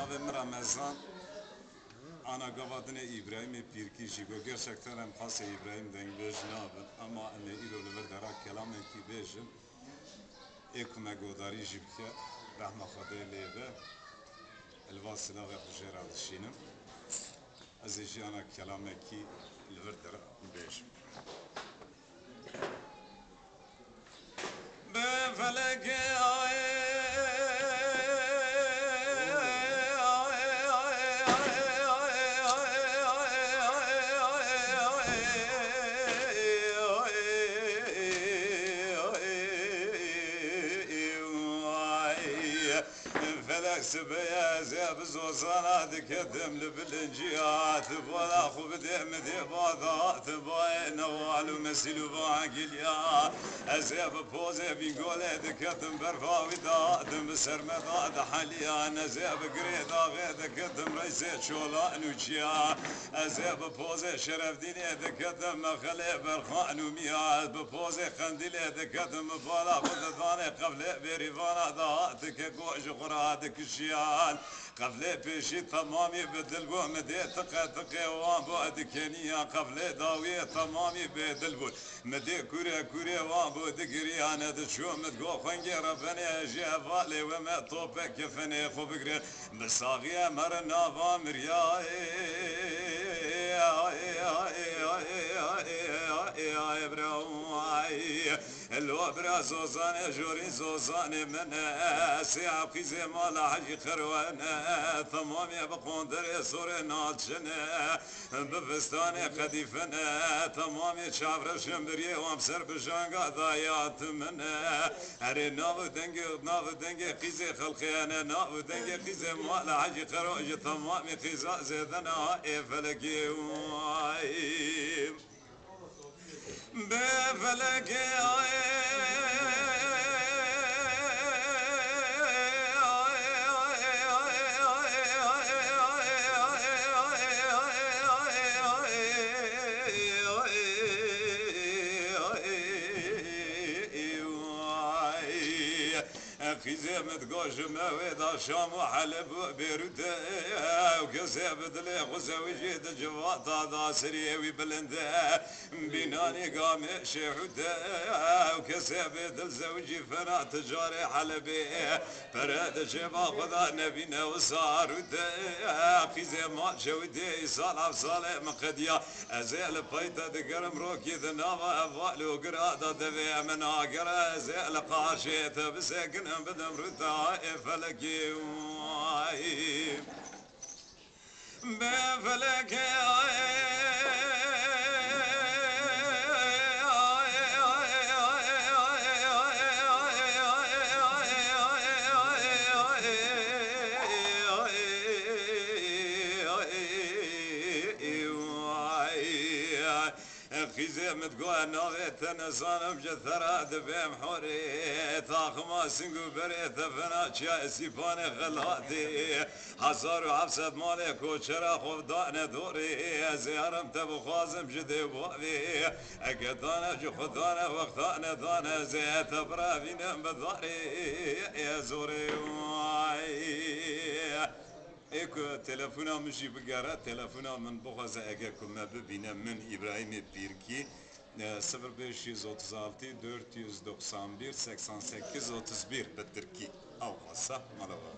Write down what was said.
navê min Ramezan ana gavadinê İbrahimê Pîrkî jî got gerçekten em xasê İbrahim dengbêj nabin ama em ê îro li vir dera kelamekî bêjin ê ku me godarî jî bike rehma Xwedê lê be li va silavê xwe jê re dişînim ez ê jî ana kelamekî li vir dera bêjim bi felekê felek sibeyaz ya bizozana dikedim li bilinciyat bana xu bidem de badat bay nawalu mesilu vagilya ez ya poze bingole dikedim berfavi dadım sermeda da haliya ez ya greda dikedim reise çola nuçya ez ya poze şerefdine dikedim khale berxanu miya poze khandile dikedim bala xudane qable berivana da dike goj قرادك الشيان قبل بشي تمامي بدل بو مدي تقى وان بعد كنيا قبل داوي تمامي بدل بو مدي كوري وان بو دقري انا دشو مدقو خنجي ربنا جافالي وما طوبك فني خو بقري مساغي مرنا فامريا الوبرا زوزاني جوري زوزاني من سيعب خيزي مالا حجي خروانا ثمامي بقوندر سوري نالشنا بفستاني قديفنا ثمامي شعبر شمبري وامسر بجانقا ضايات منا هري ناو دنگي خيزي خلقيانا ناو دنگي خيزي مالا حجي خرواجي ثمامي خيزا زيدنا فلكي بفلكي خيزمت قوش مويدا شام وحلب بيروتا وكسب دلي غزوي جيد جواتا دا سريوي بلندا بيناني قام شهودا وكسب دل زوجي فنا تجاري حلبي فراد شبا خدا نبينا وصارودا خيزمات شودي صالح صالح مقديا ازيل بيتا دقرم روكي ذنابا افوالو قرادا دفي من اقر ازيل قاشيت بسكن بدم رتا فلكي بفلكي خيزمت قوى ناغيت نزانم جثرا دبيم حوري تاخما سنگو بريت فنا چيا سيفاني غلاتي هزار وحفصد مالي كوچرا خوف دان دوري زيارم تبو خوازم جدي بوابي اكدانا جو خدانا وقتانا دانا زيت برافينم بداري يا زوري ايكو تلفونا مشي بقرا تلفونا من بغزة اگه كما ببينم من إبراهيم بيركي 0536 491 88 31 بالتركي او خاصة مالوها